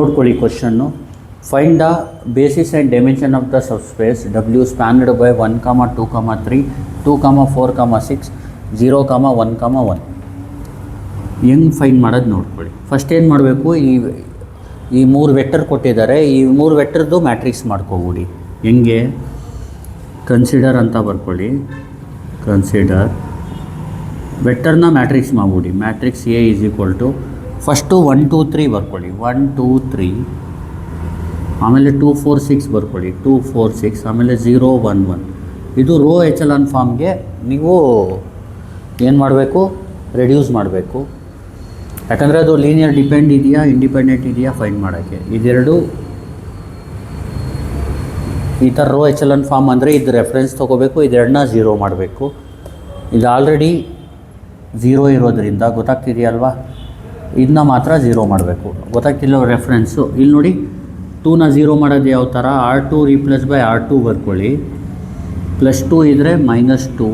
ನೋಡ್ಕೊಳ್ಳಿ ಕ್ವಶನ್ನು. Find the basis and dimension of the subspace W spanned by 1, 2, 3, 2, 4, 6, 0, 1, 1. ಹೆಂಗೆ find ಮಾಡೋದು ನೋಡ್ಕೊಳ್ಳಿ. ಫಸ್ಟ್ ಏನು ಮಾಡಬೇಕು, ಈ 3 ವೆಕ್ಟರ್ ಕೊಟ್ಟಿದ್ದಾರೆ, ಈ 3 ವೆಕ್ಟರ್ದು ಮ್ಯಾಟ್ರಿಕ್ಸ್ ಮಾಡ್ಕೊಬಿಡಿ. ಹೆಂಗೆ ಕನ್ಸಿಡರ್ ಅಂತ ಬರ್ಕೊಳ್ಳಿ. ಕನ್ಸಿಡರ್ ವೆಕ್ಟರ್ನ ಮ್ಯಾಟ್ರಿಕ್ಸ್ ಮಾಡ್ಬಿಡಿ. Matrix A is equal to first 1, 2, 3 ಬರ್ಕೊಳ್ಳಿ. 1, 2, 3, ಆಮೇಲೆ 2, 4, 6 ಬರ್ಕೊಳ್ಳಿ. 2, 4, 6, ಆಮೇಲೆ 0, 1, 1. ಇದು ರೋ ಎಚೆಲಾನ್ ಫಾರ್ಮ್ಗೆ ನೀವು ಏನು ಮಾಡಬೇಕು, ರೆಡ್ಯೂಸ್ ಮಾಡಬೇಕು. ಯಾಕಂದರೆ ಅದು ಲೀನಿಯರ್ ಡಿಪೆಂಡ್ ಇದೆಯಾ ಇಂಡಿಪೆಂಡೆಂಟ್ ಇದೆಯಾ ಫೈಂಡ್ ಮಾಡೋಕ್ಕೆ. ಇದೆರಡು ಈ ಥರ ರೋ ಎಚೆಲಾನ್ ಫಾರ್ಮ್ ಅಂದರೆ ಇದು ರೆಫರೆನ್ಸ್ ತೊಗೋಬೇಕು, ಇದೆರಡನ್ನ 0 ಮಾಡಬೇಕು. ಇದು ಆಲ್ರೆಡಿ 0 ಇರೋದ್ರಿಂದ ಗೊತ್ತಾಗ್ತಿದೆಯಲ್ವಾ, ಇದನ್ನ ಮಾತ್ರ 0 ಮಾಡಬೇಕು. ಗೊತ್ತಾಗ್ತಿಲ್ಲ ರೆಫರೆನ್ಸು. ಇಲ್ಲಿ ನೋಡಿ 2ನ 0 ಮಾಡೋದು ಯಾವ ಥರ, R2 ರೀಪ್ಲೇಸ್ ಬೈ R2 ಬರ್ಕೊಳ್ಳಿ. +2 ಇದ್ದರೆ -2,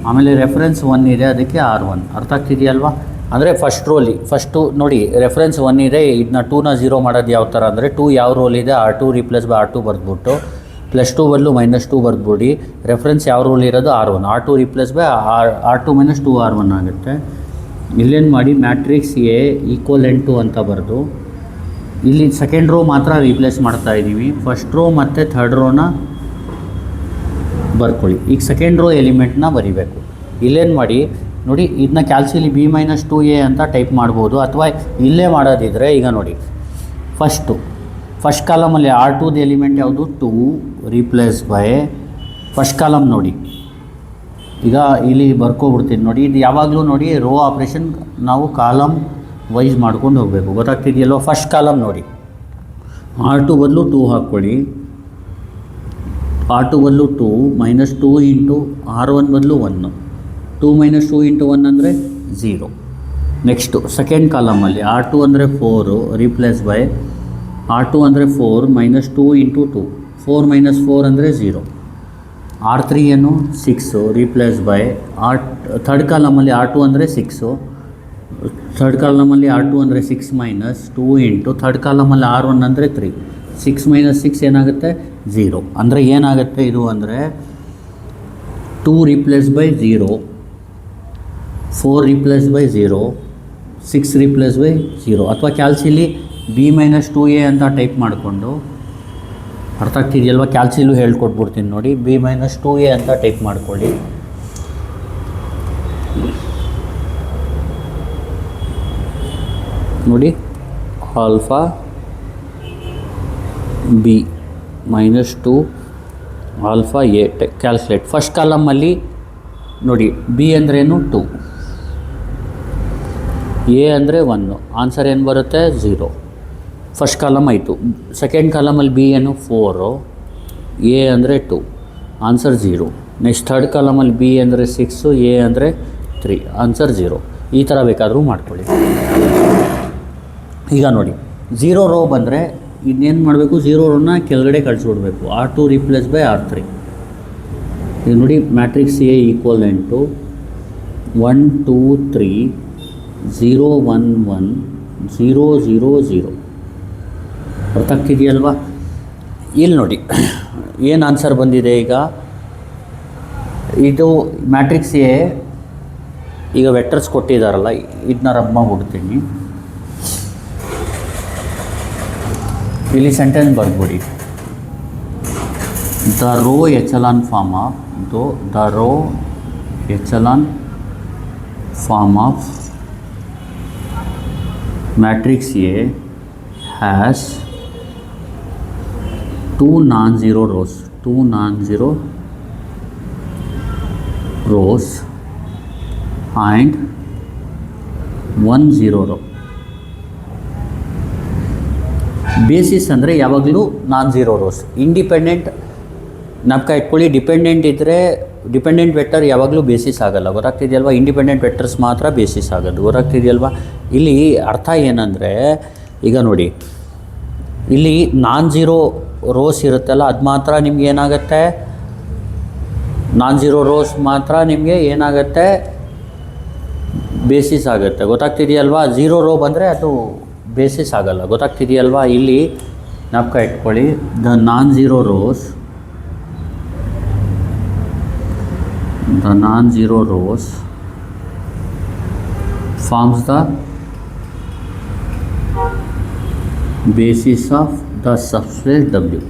ಆಮೇಲೆ ರೆಫರೆನ್ಸ್ 1 ಇದೆ ಅದಕ್ಕೆ R1. ಅರ್ಥ ಆಗ್ತಿದೆಯಲ್ವಾ. ಅಂದರೆ ಫಸ್ಟ್ ರೋಲಿ ಫಸ್ಟು ನೋಡಿ ರೆಫರೆನ್ಸ್ 1 ಇದೆ, ಇದನ್ನ 2ನ 0 ಮಾಡೋದು ಯಾವ ಥರ ಅಂದರೆ 2 ಯಾವ ರೋಲ್ ಇದೆ R2 ರೀಪ್ಲೇಸ್ ಬೈ R2 ಬರೆದ್ಬಿಟ್ಟು +2 ಬದಲು -2 ಬರೆದ್ಬಿಡಿ. ರೆಫರೆನ್ಸ್ ಯಾವ ರೋಲ್ ಇರೋದು R1, R2 replace by R2 - 2 R1 ಆಗುತ್ತೆ. ಇಲ್ಲೇನು ಮಾಡಿ ಮ್ಯಾಟ್ರಿಕ್ಸ್ ಎ ಈಕ್ವಲೆಂಟ್ ಟು ಅಂತ ಬರೆದು ಇಲ್ಲಿ ಸೆಕೆಂಡ್ ರೋ ಮಾತ್ರ ರೀಪ್ಲೇಸ್ ಮಾಡ್ತಾ ಇದ್ದೀವಿ. ಫಸ್ಟ್ ರೋ ಮತ್ತು ಥರ್ಡ್ ರೋನ ಬರ್ಕೊಳ್ಳಿ. ಈಗ ಸೆಕೆಂಡ್ ರೋ ಎಲಿಮೆಂಟ್ನ ಬರಿಬೇಕು. ಇಲ್ಲೇನು ಮಾಡಿ ನೋಡಿ, ಇದನ್ನ ಕ್ಯಾಲ್ಸಿಲಿ B - 2a ಅಂತ ಟೈಪ್ ಮಾಡ್ಬೋದು, ಅಥವಾ ಇಲ್ಲೇ ಮಾಡೋದಿದ್ರೆ ಈಗ ನೋಡಿ ಫಸ್ಟ್ ಕಾಲಮಲ್ಲಿ R2ದು ಎಲಿಮೆಂಟ್ ಯಾವುದು 2 ರೀಪ್ಲೇಸ್ ಬೈ ಫಸ್ಟ್ ಕಾಲಮ್ ನೋಡಿ. ಈಗ ಇಲ್ಲಿ ಬರ್ಕೊಬಿಡ್ತೀನಿ ನೋಡಿ. ಇದು ಯಾವಾಗಲೂ ನೋಡಿ ರೋ ಆಪ್ರೇಷನ್ ನಾವು ಕಾಲಮ್ ವೈಸ್ ಮಾಡ್ಕೊಂಡು ಹೋಗಬೇಕು. ಗೊತ್ತಾಗ್ತಿದೆಯಲ್ವ. ಫಸ್ಟ್ ಕಾಲಮ್ ನೋಡಿ R2 ಬದಲು 2 ಹಾಕ್ಕೊಳ್ಳಿ. R2 ಬದಲು 2 -2 ಇಂಟು R1 ಬದಲು 1. 2 - 2 ಇಂಟು 1 ಅಂದರೆ 0. ನೆಕ್ಸ್ಟು ಸೆಕೆಂಡ್ ಕಾಲಮಲ್ಲಿ R2 ಅಂದರೆ 4 ರೀಪ್ಲೇಸ್ ಬೈ R2 ಅಂದರೆ 4 -2 ಇಂಟು 2. 4 - 4 ಅಂದರೆ 0. R3 ಏನು 6 ರೀಪ್ಲೇಸ್ ಬೈ ಥರ್ಡ್ ಕಾಲಮಲ್ಲಿ R2 ಅಂದರೆ 6. ಥರ್ಡ್ ಕಾಲಮಲ್ಲಿ R2 ಅಂದರೆ 6 - 2 ಇಂಟು ಥರ್ಡ್ ಕಾಲಮಲ್ಲಿ R1 ಅಂದರೆ 3. 6 - 6 ಏನಾಗುತ್ತೆ 0. ಅಂದರೆ ಏನಾಗುತ್ತೆ ಇದು ಅಂದರೆ 2 replace by 0, 4 replace by 0, 6 replace by 0. ಅಥವಾ ಕ್ಯಾಲ್ಸಿಲಿ B - 2a ಅಂತ ಟೈಪ್ ಮಾಡಿಕೊಂಡು, ಅರ್ಥ ಆಗ್ತಿದೆಯಲ್ವ. ಕ್ಯಾಲ್ಸಿಲು ಹೇಳ್ಕೊಟ್ಬಿಡ್ತೀನಿ ನೋಡಿ. B - 2a ಅಂತ ಟೈಪ್ ಮಾಡ್ಕೊಳ್ಳಿ. ನೋಡಿ alpha B -2 alpha a calculate. First ಕಾಲಮಲ್ಲಿ ನೋಡಿ B ಅಂದ್ರೇನು 2, A ಅಂದರೆ 1. ಆನ್ಸರ್ ಏನು ಬರುತ್ತೆ 0. ಫಸ್ಟ್ ಕಾಲಮ್ ಆಯಿತು. ಸೆಕೆಂಡ್ ಕಾಲಮಲ್ಲಿ B ಏನು 4, A ಅಂದರೆ 2, ಆನ್ಸರ್ 0. ನೆಕ್ಸ್ಟ್ ಥರ್ಡ್ ಕಾಲಮಲ್ಲಿ B ಅಂದರೆ 6, A ಅಂದರೆ 3, ಆನ್ಸರ್ 0. ಈ ಥರ ಬೇಕಾದರೂ ಮಾಡ್ಕೊಳ್ಳಿ. ಈಗ ನೋಡಿ 0 ರೋ ಬಂದರೆ ಇನ್ನೇನು ಮಾಡಬೇಕು, 0 ರೋನ ಕೆಳಗಡೆ ಕಳಿಸ್ಬಿಡ್ಬೇಕು. R2 replace by R3. ಈಗ ನೋಡಿ ಮ್ಯಾಟ್ರಿಕ್ಸ್ ಎ ಈಕ್ವಲೆಂಟ್ ಟು 1, 2, 3, 0, 1, 1, 0, 0, 0. ಅರ್ಥ ಆಗ್ತಿದೆಯಲ್ವಾ. ಇಲ್ಲಿ ನೋಡಿ ಏನು ಆನ್ಸರ್ ಬಂದಿದೆ. ಈಗ ಇದು ಮ್ಯಾಟ್ರಿಕ್ಸ್ ಎ ಈಗ ವೆಕ್ಟರ್ಸ್ ಕೊಟ್ಟಿದ್ದಾರಲ್ಲ, ಇದನ್ನ ರಬ್ ಮಾಡಿಬಿಡ್ತೀನಿ. ಇಲ್ಲಿ ಸೆಂಟೆನ್ಸ್ ಬರ್ಬಿಡಿ. The row echelon form of the row echelon form of matrix A has 2 non-zero rows and 1 0 row. Basis ಅಂದರೆ ಯಾವಾಗಲೂ non-zero rows. ಇಂಡಿಪೆಂಡೆಂಟ್ ಜ್ಞಾಪಕ ಇಟ್ಕೊಳ್ಳಿ. ಡಿಪೆಂಡೆಂಟ್ ಇದ್ದರೆ ಡಿಪೆಂಡೆಂಟ್ ವೆಕ್ಟರ್ ಯಾವಾಗಲೂ ಬೇಸಿಸ್ ಆಗೋಲ್ಲ. ಗೊತ್ತಾಗ್ತಿದೆಯಲ್ವ. ಇಂಡಿಪೆಂಡೆಂಟ್ ವೆಕ್ಟರ್ಸ್ ಮಾತ್ರ ಬೇಸಿಸ್ ಆಗೋದು. ಗೊತ್ತಾಗ್ತಿದೆಯಲ್ವ. ಇಲ್ಲಿ ಅರ್ಥ ಏನಂದರೆ ಈಗ ನೋಡಿ ಇಲ್ಲಿ non-zero ರೋಸ್ ಇರುತ್ತಲ್ಲ, ಅದು ಮಾತ್ರ ನಿಮ್ಗೆ ಏನಾಗುತ್ತೆ, non-zero ರೋಸ್ ಮಾತ್ರ ನಿಮಗೆ ಏನಾಗುತ್ತೆ ಬೇಸಿಸ್ ಆಗುತ್ತೆ. ಗೊತ್ತಾಗ್ತಿದೆಯಲ್ವಾ. 0 ರೋ ಬಂದರೆ ಅದು ಬೇಸಿಸ್ ಆಗಲ್ಲ. ಗೊತ್ತಾಗ್ತಿದೆಯಲ್ವಾ? ಇಲ್ಲಿ ಜ್ಞಾಪಕ ಇಟ್ಕೊಳ್ಳಿ, the non zero rows forms the basis of the subspace W.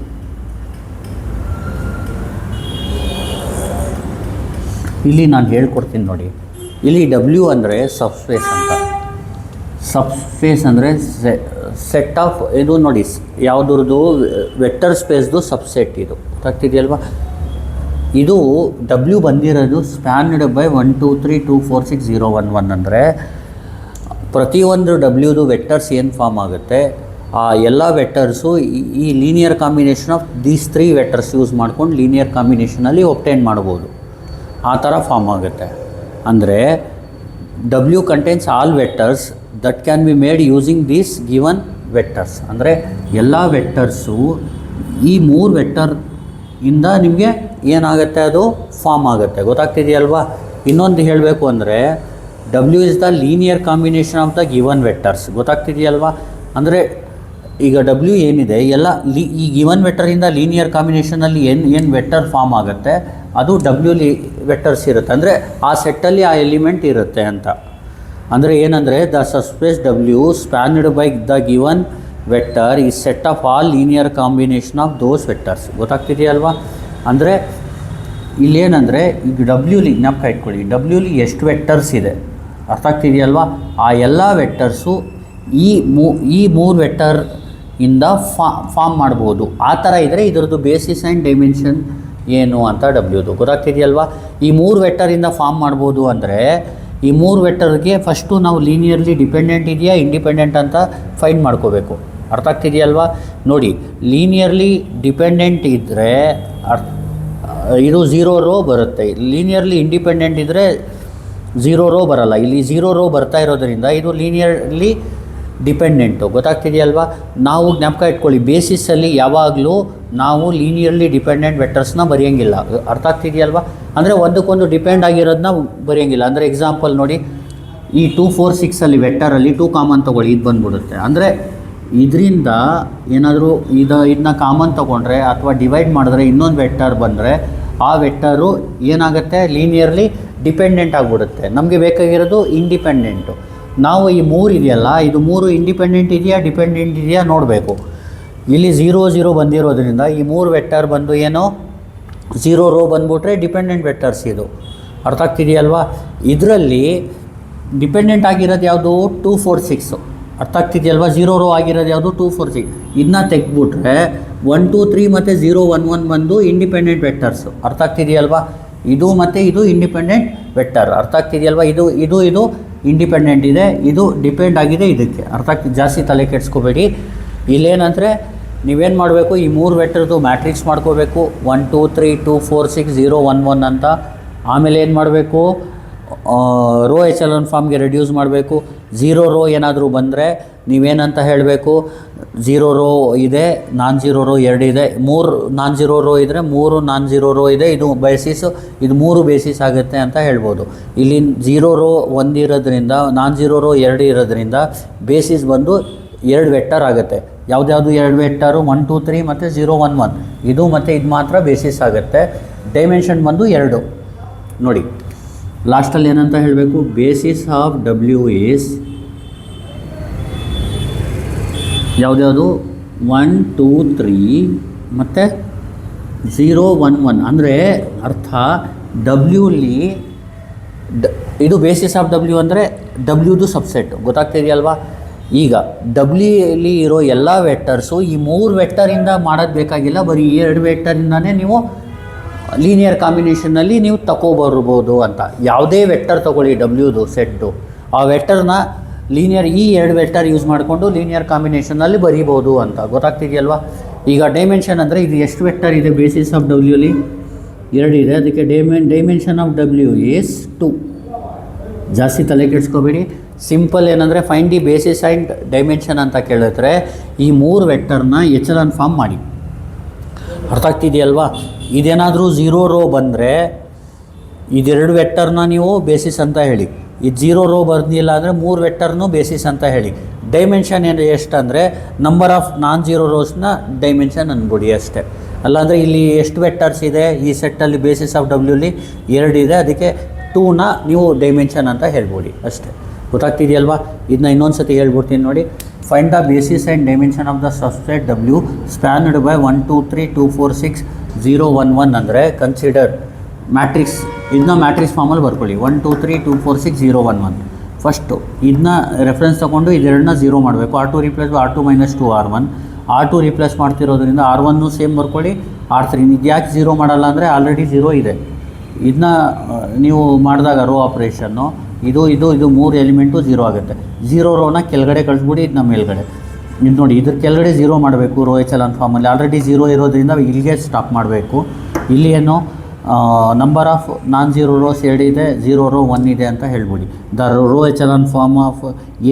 ಇಲ್ಲಿ ನಾನು ಹೇಳ್ಕೊಡ್ತೀನಿ ನೋಡಿ. ಇಲ್ಲಿ W ಅಂದರೆ ಸಬ್ಸ್ಪೇಸ್ ಅಂತ. ಸಬ್ಸ್ಪೇಸ್ ಅಂದರೆ ಸೆಟ್ ಆಫ್, ಇದು ನೋಡಿ ಯಾವುದ್ರದ್ದು ವೆಕ್ಟರ್ ಸ್ಪೇಸ್ದು ಸಬ್ಸೆಟ್ ಇದು. ಗೊತ್ತಾಗ್ತಿದೆಯಲ್ವಾ? ಇದು W ಬಂದಿರೋದು ಸ್ಪ್ಯಾನ್ಡ್ ಬೈ 1 2 3 2 4 6 0 1 1 ಅಂದರೆ ಪ್ರತಿಯೊಂದು Wದು ವೆಕ್ಟರ್ಸ್ ಏನು ಫಾರ್ಮ್ ಆಗುತ್ತೆ, ಆ ಎಲ್ಲ ವೆಕ್ಟರ್ಸು ಈ linear combination of these 3 vectors use ಮಾಡ್ಕೊಂಡು ಲೀನಿಯರ್ ಕಾಂಬಿನೇಷನಲ್ಲಿ ಒಬ್ಟೈನ್ ಮಾಡ್ಬೋದು. ಆ ಥರ ಫಾರ್ಮ್ ಆಗುತ್ತೆ. ಅಂದರೆ W contains all vectors that can be made using these given vectors. ಅಂದರೆ ಎಲ್ಲ ವೆಕ್ಟರ್ಸು ಈ 3 ವೆಕ್ಟರ್ ಇಂದ ನಿಮಗೆ ಏನಾಗುತ್ತೆ, ಅದು ಫಾರ್ಮ್ ಆಗುತ್ತೆ. ಗೊತ್ತಾಗ್ತಿದೆಯಲ್ವಾ? ಇನ್ನೊಂದು ಹೇಳಬೇಕು ಅಂದರೆ W is the linear combination of the given vectors. ಗೊತ್ತಾಗ್ತಿದೆಯಲ್ವಾ? ಅಂದರೆ ಈಗ W ಏನಿದೆ ಎಲ್ಲ ಈ ಗಿವನ್ ವೆಕ್ಟರಿಂದ ಲೀನಿಯರ್ ಕಾಂಬಿನೇಷನಲ್ಲಿ ಏನು ವೆಕ್ಟರ್ ಫಾರ್ಮ್ ಆಗುತ್ತೆ ಅದು W ವೆಕ್ಟರ್ಸ್ ಇರುತ್ತೆ. ಅಂದರೆ ಆ ಸೆಟ್ಟಲ್ಲಿ ಆ ಎಲಿಮೆಂಟ್ ಇರುತ್ತೆ ಅಂತ. ಅಂದರೆ ಏನಂದರೆ the subspace W spanned by the given vector ಈ set of all linear combination of those vectors. ಗೊತ್ತಾಗ್ತಿದೆಯಲ್ವಾ? ಅಂದರೆ ಇಲ್ಲೇನಂದರೆ ಈಗ W ಜ್ಞಾಪಕ ಇಟ್ಕೊಳ್ಳಿ, W ಎಷ್ಟು ವೆಕ್ಟರ್ಸ್ ಇದೆ ಅರ್ಥ ಆಗ್ತಿದೆಯಲ್ವಾ? ಆ ಎಲ್ಲ ವೆಕ್ಟರ್ಸು ಈ 3 ವೆಕ್ಟರ್ ಇಂದ ಫಾರ್ಮ್ ಮಾಡ್ಬೋದು. ಆ ಥರ ಇದ್ದರೆ ಇದರದ್ದು ಬೇಸಿಸ್ ಆ್ಯಂಡ್ ಡೈಮೆನ್ಷನ್ ಏನು ಅಂತ Wದು. ಗೊತ್ತಾಗ್ತಿದೆಯಲ್ವಾ? ಈ 3 ವೆಕ್ಟರಿಂದ ಫಾರ್ಮ್ ಮಾಡ್ಬೋದು ಅಂದರೆ ಈ 3 ವೆಕ್ಟರ್ಗೆ ಫಸ್ಟು ನಾವು ಲೀನಿಯರ್ಲಿ ಡಿಪೆಂಡೆಂಟ್ ಇದೆಯಾ ಇಂಡಿಪೆಂಡೆಂಟ್ ಅಂತ ಫೈಂಡ್ ಮಾಡ್ಕೋಬೇಕು. ಅರ್ಥ ಆಗ್ತಿದೆಯಲ್ವಾ? ನೋಡಿ, ಲೀನಿಯರ್ಲಿ ಡಿಪೆಂಡೆಂಟ್ ಇದ್ದರೆ ಇದು 0 ರೋ ಬರುತ್ತೆ. ಲೀನಿಯರ್ಲಿ ಇಂಡಿಪೆಂಡೆಂಟ್ ಇದ್ದರೆ 0 ರೋ ಬರಲ್ಲ. ಇಲ್ಲಿ 0 ರೋ ಬರ್ತಾ ಇರೋದರಿಂದ ಇದು ಲೀನಿಯರ್ಲಿ ಡಿಪೆಂಡೆಂಟು. ಗೊತ್ತಾಗ್ತಿದೆಯಲ್ವಾ? ನಾವು ಜ್ಞಾಪಕ ಇಟ್ಕೊಳ್ಳಿ, ಬೇಸಿಸಲ್ಲಿ ಯಾವಾಗಲೂ ನಾವು ಲೀನಿಯರ್ಲಿ ಡಿಪೆಂಡೆಂಟ್ ವೆಕ್ಟರ್ಸ್ನ ಬರೆಯೋಂಗಿಲ್ಲ. ಅರ್ಥ ಆಗ್ತಿದೆಯಲ್ವಾ? ಅಂದರೆ ಒಂದಕ್ಕೊಂದು ಡಿಪೆಂಡ್ ಆಗಿರೋದನ್ನ ಬರೆಯೋಂಗಿಲ್ಲ. ಅಂದರೆ ಎಕ್ಸಾಂಪಲ್ ನೋಡಿ, ಈ 2 4 6ಅಲ್ಲಿ ವೆಕ್ಟರಲ್ಲಿ 2 ಕಾಮನ್ ತೊಗೊಳ್ಳಿ, ಇದು ಬಂದ್ಬಿಡುತ್ತೆ. ಅಂದರೆ ಇದರಿಂದ ಏನಾದರೂ ಇದನ್ನ ಕಾಮನ್ ತೊಗೊಂಡ್ರೆ ಅಥವಾ ಡಿವೈಡ್ ಮಾಡಿದ್ರೆ ಇನ್ನೊಂದು ವೆಕ್ಟರ್ ಬಂದರೆ ಆ ವೆಕ್ಟರು ಏನಾಗುತ್ತೆ, ಲೀನಿಯರ್ಲಿ ಡಿಪೆಂಡೆಂಟ್ ಆಗಿಬಿಡುತ್ತೆ. ನಮಗೆ ಬೇಕಾಗಿರೋದು ಇಂಡಿಪೆಂಡೆಂಟು. ನಾವು ಈ 3 ಇದೆಯಲ್ಲ, ಇದು 3 ಇಂಡಿಪೆಂಡೆಂಟ್ ಇದೆಯಾ ಡಿಪೆಂಡೆಂಟ್ ಇದೆಯಾ ನೋಡಬೇಕು. ಇಲ್ಲಿ 0 0 ಬಂದಿರೋದ್ರಿಂದ ಈ 3 ವೆಕ್ಟರ್ ಬಂದು ಏನೋ 0 ರೋ ಬಂದುಬಿಟ್ರೆ ಡಿಪೆಂಡೆಂಟ್ ವೆಕ್ಟರ್ಸ್ ಇದು. ಅರ್ಥ ಆಗ್ತಿದೆಯಲ್ವಾ? ಇದರಲ್ಲಿ ಡಿಪೆಂಡೆಂಟ್ ಆಗಿರೋದು ಯಾವುದು 2 4 6. ಅರ್ಥ ಆಗ್ತಿದೆಯಲ್ವಾ? 0 ರೋ ಆಗಿರೋದು ಯಾವುದು 2 4 6. ಇದನ್ನ ತೆಗೆದ್ಬಿಟ್ರೆ 1 2 3 ಮತ್ತು 0 1 1 ಬಂದು ಇಂಡಿಪೆಂಡೆಂಟ್ ವೆಕ್ಟರ್ಸು. ಅರ್ಥ ಆಗ್ತಿದೆಯಲ್ವಾ? ಇದು ಮತ್ತು ಇದು ಇಂಡಿಪೆಂಡೆಂಟ್ ವೆಕ್ಟರ್. ಅರ್ಥ ಆಗ್ತಿದೆಯಲ್ವಾ? ಇದು ಇಂಡಿಪೆಂಡೆಂಟ್ ಇದೆ, ಇದು ಡಿಪೆಂಡ್ ಆಗಿದೆ ಇದಕ್ಕೆ. ಜಾಸ್ತಿ ತಲೆ ಕೆಡಿಸ್ಕೋಬೇಡಿ. ಇಲ್ಲೇನಂದರೆ ನೀವೇನು ಮಾಡಬೇಕು, ಈ 3 ವೆಕ್ಟರ್ದು ಮ್ಯಾಟ್ರಿಕ್ಸ್ ಮಾಡ್ಕೋಬೇಕು. 1 2 3 2 4 6 0 1 1 ಅಂತ. ಆಮೇಲೆ ಏನು ಮಾಡಬೇಕು, ರೋ ಎಚೆಲಾನ್ ಫಾರ್ಮ್ಗೆ ರೆಡ್ಯೂಸ್ ಮಾಡಬೇಕು. 0 ರೋ ಏನಾದರೂ ಬಂದರೆ ನೀವೇನಂತ ಹೇಳಬೇಕು, 0 ರೋ ಇದೆ, ನಾನ್ ಝೀರೋ ರೋ 2 ಇದೆ, 3 ನಾನ್ ಝೀರೋ ರೋ ಇದ್ದರೆ 3 ನಾನ್ ಝೀರೋ ರೋ ಇದೆ, ಇದು ಬೇಸಿಸ್, ಇದು 3 ಬೇಸಿಸ್ ಆಗುತ್ತೆ ಅಂತ ಹೇಳ್ಬೋದು. ಇಲ್ಲಿ 0 ರೋ 1 ಇರೋದ್ರಿಂದ, ನಾನ್ ಝೀರೋ ರೋ 2 ಇರೋದ್ರಿಂದ ಬೇಸಿಸ್ ಬಂದು 2 ವೆಕ್ಟರ್ ಆಗುತ್ತೆ. ಯಾವುದ್ಯಾವುದು 2 ವೆಕ್ಟರು 1 2 3 ಮತ್ತು 0 1 1. ಇದು ಮತ್ತು ಇದು ಮಾತ್ರ ಬೇಸಿಸ್ ಆಗುತ್ತೆ. ಡೈಮೆನ್ಷನ್ ಬಂದು 2. ನೋಡಿ, ಲಾಸ್ಟಲ್ಲಿ ಏನಂತ ಹೇಳಬೇಕು, ಬೇಸಿಸ್ ಆಫ್ W ಈಸ್ ಯಾವುದ್ಯಾವುದು 1 2 3 ಮತ್ತು 0 1 1. ಅಂದರೆ ಅರ್ಥ W ಇದು ಬೇಸಿಸ್ ಆಫ್ W ಅಂದರೆ Wದು ಸಬ್ಸೆಟ್. ಗೊತ್ತಾಗ್ತಿದೆಯಲ್ವಾ? ಈಗ W ಇರೋ ಎಲ್ಲ ವೆಕ್ಟರ್ಸು ಈ 3 ವೆಕ್ಟರಿಂದ ಮಾಡೋದು ಬೇಕಾಗಿಲ್ಲ, ಬರೀ 2 ವೆಕ್ಟರಿಂದನೇ ನೀವು ಲೀನಿಯರ್ ಕಾಂಬಿನೇಷನ್ನಲ್ಲಿ ನೀವು ತಗೊಬರ್ಬೋದು ಅಂತ. ಯಾವುದೇ ವೆಕ್ಟರ್ ತೊಗೊಳ್ಳಿ Wದು ಸೆಟ್ಟು, ಆ ವೆಕ್ಟರ್ನ ಲೀನಿಯರ್ ಈ 2 ವೆಕ್ಟರ್ ಯೂಸ್ ಮಾಡಿಕೊಂಡು ಲೀನಿಯರ್ ಕಾಂಬಿನೇಷನಲ್ಲಿ ಬರೀಬೋದು ಅಂತ. ಗೊತ್ತಾಗ್ತಿದೆಯಲ್ವಾ? ಈಗ ಡೈಮೆನ್ಷನ್ ಅಂದರೆ ಇದು ಎಷ್ಟು ವೆಕ್ಟರ್ ಇದೆ ಬೇಸಿಸ್ ಆಫ್ W 2 ಇದೆ, ಅದಕ್ಕೆ ಡೈಮೆನ್ಷನ್ ಆಫ್ W ಈಸ್ 2. ಜಾಸ್ತಿ ತಲೆ ಕೆಡಿಸ್ಕೋಬೇಡಿ. ಸಿಂಪಲ್ ಏನಂದರೆ find the basis and dimension ಅಂತ ಕೇಳಿದ್ರೆ ಈ 3 ವೆಕ್ಟರ್ನ ಎಚೆಲಾನ್ ಫಾರ್ಮ್ ಮಾಡಿ. ಅರ್ಥ ಆಗ್ತಿದೆಯಲ್ವಾ? ಇದೇನಾದರೂ 0 ರೋ ಬಂದರೆ ಇದೆರಡು ವೆಕ್ಟರ್ನ ನೀವು ಬೇಸಿಸ್ ಅಂತ ಹೇಳಿ. ಇದು 0 ರೋ ಬಂದಿಲ್ಲ ಅಂದರೆ 3 ವೆಕ್ಟರ್ನೂ ಬೇಸಿಸ್ ಅಂತ ಹೇಳಿ. ಡೈಮೆನ್ಷನ್ ಏನು ಎಷ್ಟಂದರೆ ನಂಬರ್ ಆಫ್ ನಾನ್ ಜೀರೋ ರೋಸ್ನ ಡೈಮೆನ್ಷನ್ ಅಂದ್ಬಿಡಿ ಅಷ್ಟೇ. ಅಲ್ಲಾಂದರೆ ಇಲ್ಲಿ ಎಷ್ಟು ವೆಕ್ಟರ್ಸ್ ಇದೆ ಈ ಸೆಟ್ಟಲ್ಲಿ ಬೇಸಿಸ್ ಆಫ್ ಡಬ್ಲ್ಯೂಲಿ 2 ಇದೆ, ಅದಕ್ಕೆ 2ನ ನೀವು ಡೈಮೆನ್ಷನ್ ಅಂತ ಹೇಳ್ಬೋದು ಅಷ್ಟೇ. ಗೊತ್ತಾಗ್ತಿದೆಯಲ್ವಾ? ಇದನ್ನ ಇನ್ನೊಂದು ಸತಿ ಹೇಳ್ಬಿಡ್ತೀನಿ ನೋಡಿ. Find the basis and dimension of the subset W spanned by 1 2 3 2 4 6 0 1 1 ಅಂದರೆ ಕನ್ಸಿಡರ್ ಮ್ಯಾಟ್ರಿಕ್ಸ್. ಇದನ್ನ ಮ್ಯಾಟ್ರಿಕ್ಸ್ ಫಾರ್ಮಲ್ಲಿ ಬರ್ಕೊಳ್ಳಿ. 1 2 3 2 4 6 0 1 1. ಫಸ್ಟು ಇದನ್ನ ರೆಫರೆನ್ಸ್ ತೊಗೊಂಡು ಇದೆರಡನ್ನ 0 ಮಾಡಬೇಕು. R2 replace by R2 - 2 R1. R2 replace ಮಾಡ್ತಿರೋದ್ರಿಂದ R1 ಸೇಮ್ ಬರ್ಕೊಳ್ಳಿ. R3 ಇದು ಯಾಕೆ 0 ಮಾಡಲ್ಲ ಅಂದರೆ ಆಲ್ರೆಡಿ 0 ಇದೆ. ಇದನ್ನ ನೀವು ಮಾಡಿದಾಗ ರೋ ಆಪ್ರೇಷನ್ನು ಇದು 3 ಎಲಿಮೆಂಟು 0 ಆಗುತ್ತೆ. 0 ರೋನ ಕೆಳಗಡೆ ಕಳಿಸ್ಬಿಡಿ, ಇದನ್ನ ಮೇಲ್ಗಡೆ. ಇದು ನೋಡಿ, ಇದ್ರ ಕೆಳಗಡೆ 0 ಮಾಡಬೇಕು ರೋ ಎಚೆಲಾನ್ ಫಾರ್ಮಲ್ಲಿ. ಆಲ್ರೆಡಿ 0 ಇರೋದ್ರಿಂದ ಇಲ್ಲಿಗೆ ಸ್ಟಾಪ್ ಮಾಡಬೇಕು. ಇಲ್ಲಿ ಏನು number of non zero rows 2 ಇದೆ, 0 ರೋ 1 ಇದೆ ಅಂತ ಹೇಳ್ಬಿಡಿ. The row echelon form of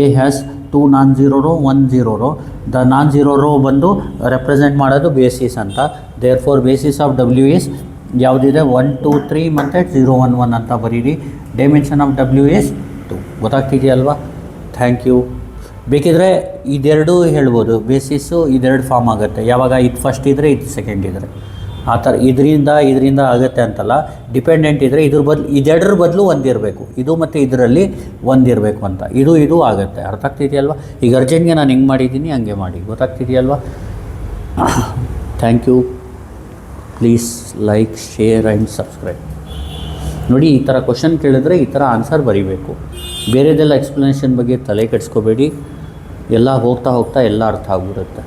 A has 2 non zero row 1 0 row. The non zero row ಬಂದು ರೆಪ್ರೆಸೆಂಟ್ ಮಾಡೋದು ಬೇಸಿಸ್ ಅಂತ. Therefore basis of W is ಯಾವುದಿದೆ 1 2 3 ಮತ್ತು 0 1 1 ಅಂತ ಬರೀರಿ. Dimension of W is 2. ಗೊತ್ತಾಗ್ತಿದೆಯಲ್ವಾ? Thank you. ಬೇಕಿದ್ರೆ ಇದೆರಡು ಹೇಳ್ಬೋದು, ಬೇಸಿಸ್ಸು ಇದೆರಡು ಫಾರ್ಮ್ ಆಗುತ್ತೆ. ಯಾವಾಗ ಇದು ಫಸ್ಟ್ ಇದ್ದರೆ ಇದು ಸೆಕೆಂಡ್ ಇದ್ದರೆ ಆ ಥರ. ಇದರಿಂದ ಆಗುತ್ತೆ ಅಂತಲ್ಲ, ಡಿಪೆಂಡೆಂಟ್ ಇದ್ದರೆ ಇದೆರಡರ ಬದಲು ಒಂದಿರಬೇಕು, ಇದು ಮತ್ತು ಇದರಲ್ಲಿ ಒಂದಿರಬೇಕು ಅಂತ. ಇದು ಆಗುತ್ತೆ. ಅರ್ಥ ಆಗ್ತಿದೆಯಲ್ವಾ? ಈಗ ಅರ್ಜೆಂಟ್ಗೆ ನಾನು ಹೆಂಗೆ ಮಾಡಿದ್ದೀನಿ ಹಂಗೆ ಮಾಡಿ. ಗೊತ್ತಾಗ್ತಿದೆಯಲ್ವಾ? Thank you. Please like, share and subscribe. ನೋಡಿ, ಈ ಥರ ಕ್ವಶನ್ ಕೇಳಿದ್ರೆ ಈ ಥರ ಆನ್ಸರ್ ಬರೀಬೇಕು. ಬೇರೆದೆಲ್ಲ ಎಕ್ಸ್ಪ್ಲನೇಷನ್ ಬಗ್ಗೆ ತಲೆ ಕೆಡಿಸ್ಕೋಬೇಡಿ. ಎಲ್ಲ ಹೋಗ್ತಾ ಎಲ್ಲ ಅರ್ಥ ಆಗ್ಬಿಡುತ್ತೆ.